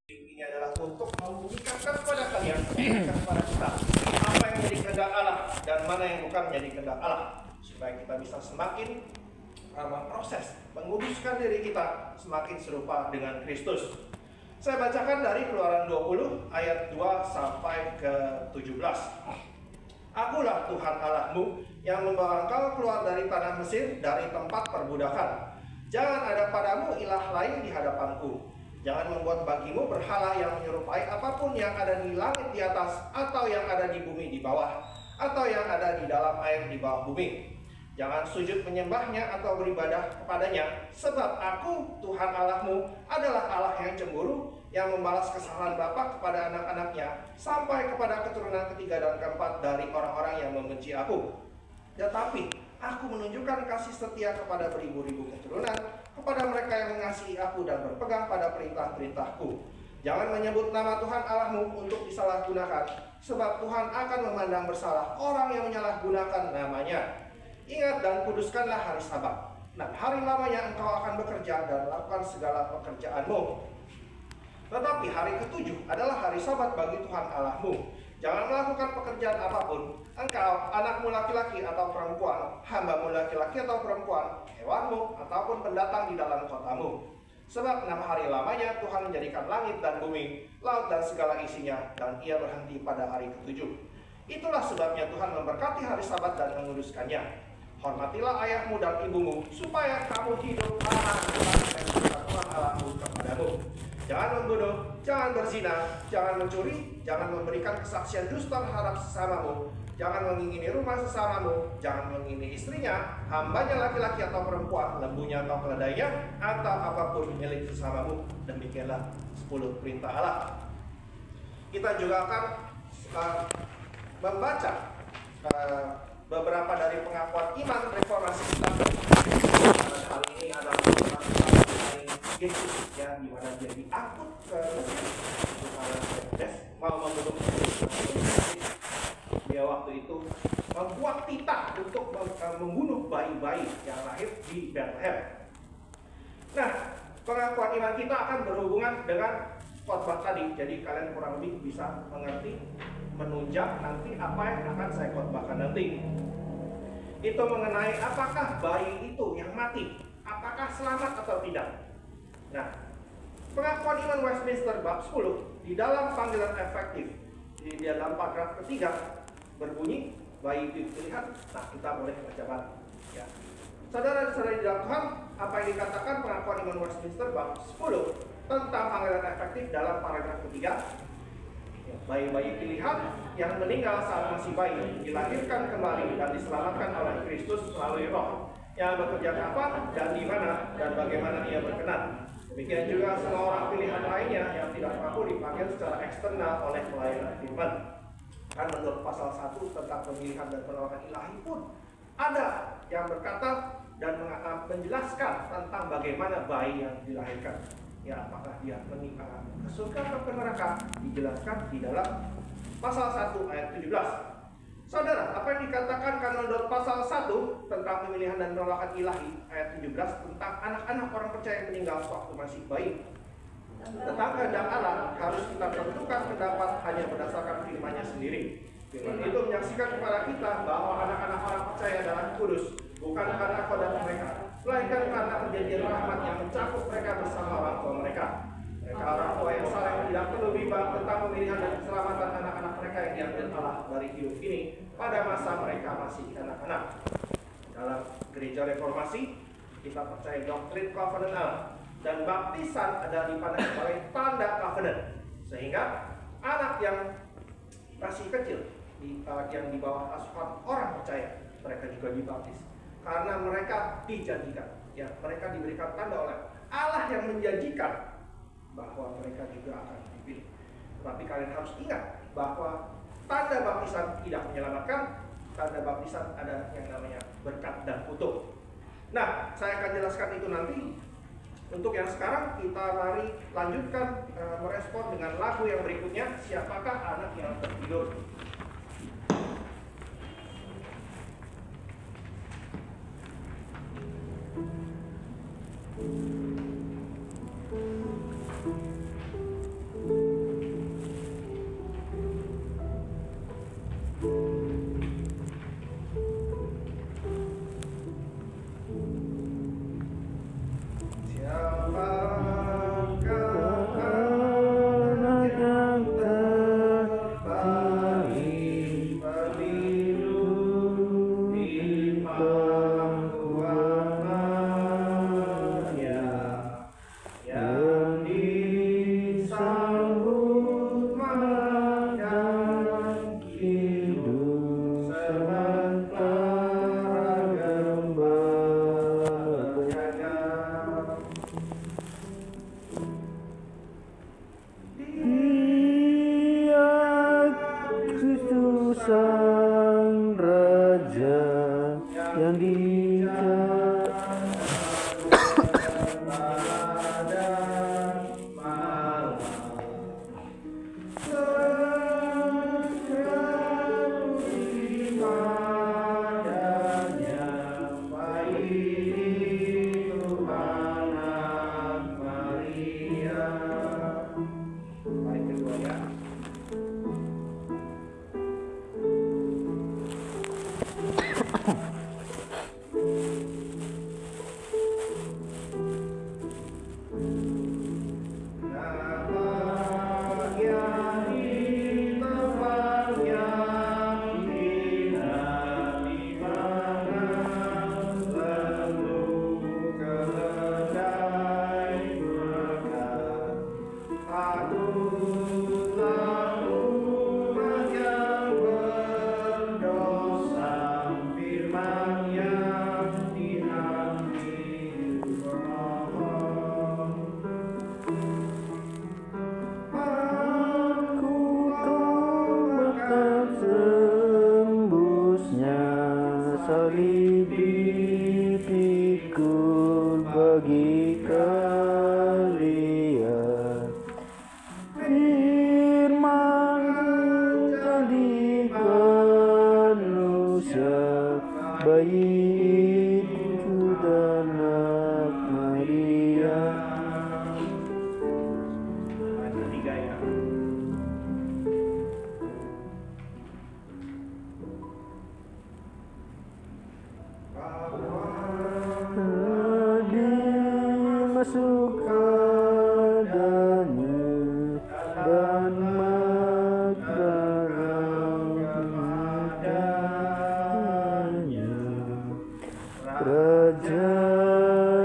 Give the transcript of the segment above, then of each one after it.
Ini adalah untuk membuktikan kepada kalian, kepada kita, apa yang menjadi kehendak Allah dan mana yang bukan menjadi kehendak Allah, supaya kita bisa semakin memproses, menguduskan diri kita semakin serupa dengan Kristus. Saya bacakan dari Keluaran 20 ayat 2 sampai ke 17. Akulah Tuhan Allahmu yang membawa engkau keluar dari tanah Mesir, dari tempat perbudakan. Jangan ada padamu ilah lain di hadapanku. Jangan membuat bagimu berhala yang menyerupai apapun yang ada di langit di atas, atau yang ada di bumi di bawah, atau yang ada di dalam air di bawah bumi. Jangan sujud menyembahnya atau beribadah kepadanya, sebab aku, Tuhan Allahmu, adalah Allah yang cemburu, yang membalas kesalahan bapa kepada anak-anaknya, sampai kepada keturunan ketiga dan keempat dari orang-orang yang membenci aku. Tetapi aku menunjukkan kasih setia kepada beribu-ribu keturunan, kepada mereka yang mengasihi aku dan berpegang pada perintah-perintahku. Jangan menyebut nama Tuhan Allahmu untuk disalahgunakan, sebab Tuhan akan memandang bersalah orang yang menyalahgunakan namanya. Ingat dan kuduskanlah hari Sabat. 6 hari lamanya engkau akan bekerja dan melakukan segala pekerjaanmu. Tetapi hari ke-7 adalah hari Sabat bagi Tuhan Allahmu. Jangan melakukan pekerjaan apapun. Engkau, anakmu laki-laki atau perempuan, hambamu laki-laki atau perempuan, hewanmu, ataupun pendatang di dalam kotamu. Sebab 6 hari lamanya Tuhan menjadikan langit dan bumi, laut dan segala isinya, dan ia berhenti pada hari ke-7. Itulah sebabnya Tuhan memberkati hari Sabat dan menguduskannya. Hormatilah ayahmu dan ibumu, supaya kamu hidup lama dan Tuhan Allahmu kepadamu. Jangan membunuh, jangan berzina, jangan mencuri, jangan memberikan kesaksian dusta terhadap sesamamu, jangan mengingini rumah sesamamu, jangan mengingini istrinya, hambanya laki-laki atau perempuan, lembunya atau keledainya, atau apapun milik sesamamu. Demikianlah 10 perintah Allah. Kita juga akan membaca beberapa dari pengakuan iman reformasi kita. Hal ini adalah mengenai Yesus, ya, di mana dia diangkut ke Mesir, Herodes mau membunuh dia waktu itu membuat titah untuk membunuh bayi-bayi yang lahir di Bethlehem. Nah, pengakuan iman kita akan berhubungan dengan khotbah tadi, jadi kalian kurang lebih bisa mengerti, menunjang nanti apa yang akan saya khotbahkan nanti. Itu mengenai apakah bayi itu yang mati, apakah selamat atau tidak. Nah, pengakuan iman Westminster bab 10 di dalam panggilan efektif di dalam paragraf ketiga berbunyi bayi itu dilihat. Nah, kita boleh baca bareng, ya. Saudara-saudara di dalam Tuhan, apa yang dikatakan pengakuan iman Westminster bab 10 tentang panggilan efektif dalam paragraf ketiga? Bayi-bayi pilihan yang meninggal saat masih bayi dilahirkan kembali dan diselamatkan oleh Kristus melalui Roh yang bekerja kapan dan di mana dan bagaimana ia berkenan. Demikian juga semua orang pilihan lainnya yang tidak mampu dipanggil secara eksternal oleh pelayanan firman. Kan menurut pasal 1 tentang pemilihan dan penolakan ilahi pun ada yang berkata dan menjelaskan tentang bagaimana bayi yang dilahirkan. Ya, apakah dia meninggal ke surga atau ke neraka, dijelaskan di dalam pasal 1 ayat 17. Saudara, apa yang dikatakan menurut pasal 1 tentang pemilihan dan penolakan ilahi ayat 17 tentang anak-anak orang percaya yang meninggal waktu masih bayi. Tentang kehendak Allah harus kita tentukan pendapat hanya berdasarkan firman-Nya sendiri. Firman itu menyaksikan kepada kita bahwa anak-anak orang percaya adalah kudus, bukan karena kodam mereka, melainkan karena perjanjian rahmat yang mencakup mereka bersama orang tua mereka. Mereka orang tua yang salah yang tidak perlu bimbang tentang pemilihan dan keselamatan anak-anak mereka yang diambil Allah dari hidup ini pada masa mereka masih anak-anak. Dalam gereja reformasi, kita percaya doktrin covenant Allah, dan baptisan adalah dipandang sebagai tanda covenant, sehingga anak yang masih kecil, yang di bawah asuhan orang percaya, mereka juga dibaptis. Karena mereka dijanjikan, ya, mereka diberikan tanda oleh Allah yang menjanjikan bahwa mereka juga akan dipilih. Tetapi kalian harus ingat bahwa tanda baptisan tidak menyelamatkan. Tanda baptisan ada yang namanya berkat dan kutuk. Nah, saya akan jelaskan itu nanti. Untuk yang sekarang kita mari lanjutkan merespon dengan lagu yang berikutnya, Siapakah Anak yang Tertidur. Patutlah umat yang berdosa, firman yang diambil mohon. Aku tobatkan tembusnya salib dipikul bagi kalian. Firman jadi manusia, bayi itu dan anak Maria. Ayat ketiga ya. Masuk adanya dan makarang adanya, Raja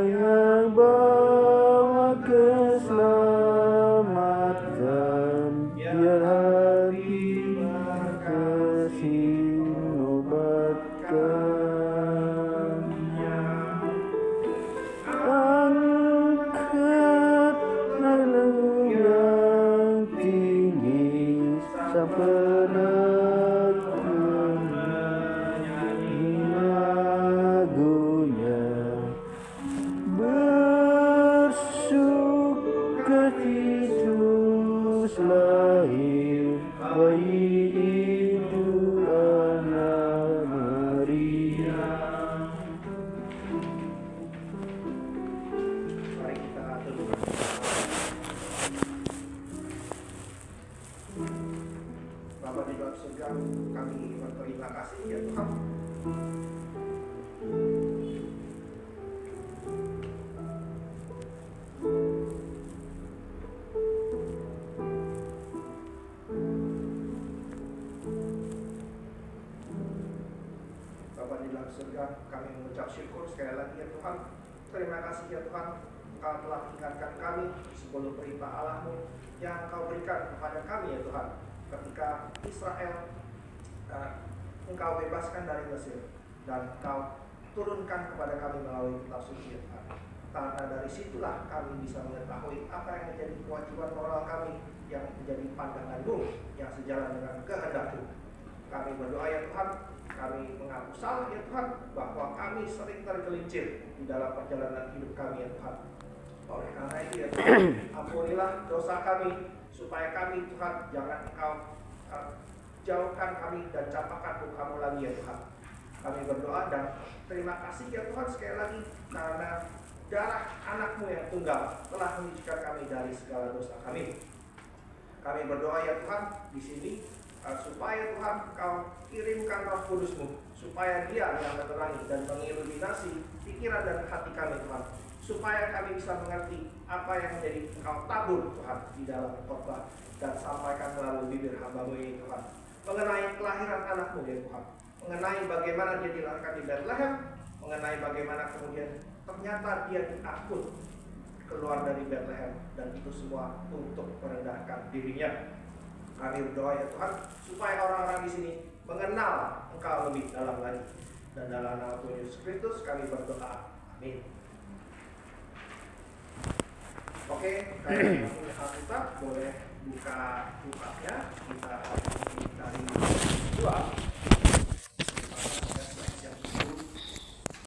yang bawa keselamatan, biar hati berkasih obatkannya. Angkat lalu yang tinggi sampai menyanyi lagunya, bersukacita lahir bayi itu anak Maria. Mari kita tundukkan. Bapa di dalam surga, kami berterima kasih ya Tuhan. Bapa di dalam surga, kami mengucap syukur sekali lagi ya Tuhan. Terima kasih ya Tuhan, Engkau telah ingatkan kami 10 perintah Allah-Mu yang Engkau berikan kepada kami ya Tuhan. Ketika Israel Engkau bebaskan dari Mesir dan Engkau turunkan kepada kami melalui kitab suci ya Tuhan. Karena dari situlah kami bisa mengetahui apa yang menjadi kewajiban moral kami, yang menjadi pandangan-Mu yang sejalan dengan kehendak-Mu. Kami berdoa ya Tuhan, kami mengaku salah ya Tuhan, bahwa kami sering tergelincir di dalam perjalanan hidup kami ya Tuhan. Oleh karena itu ya Tuhan, ampunilah dosa kami, supaya kami Tuhan jangan Engkau jauhkan kami dan campakkan Kamu lagi ya Tuhan. Kami berdoa dan terima kasih ya Tuhan sekali lagi, karena darah anak-Mu yang tunggal telah menyucikan kami dari segala dosa kami. Kami berdoa ya Tuhan di sini, supaya Tuhan Engkau kirimkan Roh Kudus-Mu, supaya Dia yang menerangi dan mengiluminasi pikiran dan hati kami Tuhan, supaya kami bisa mengerti apa yang menjadi Engkau tabur Tuhan di dalam khotbah dan sampaikan melalui bibir hamba-Mu ini Tuhan, mengenai kelahiran anak-Mu ya Tuhan, mengenai bagaimana Dia dilahirkan di Bethlehem, mengenai bagaimana kemudian ternyata Dia diangkut keluar dari Bethlehem, dan itu semua untuk merendahkan dirinya. Kami berdoa ya Tuhan, supaya orang-orang di sini mengenal Engkau lebih dalam lagi. Dan dalam nama Tuhan Yesus Kristus kami berdoa. Amin. Oke, kalau punya Alkitab boleh buka bukanya.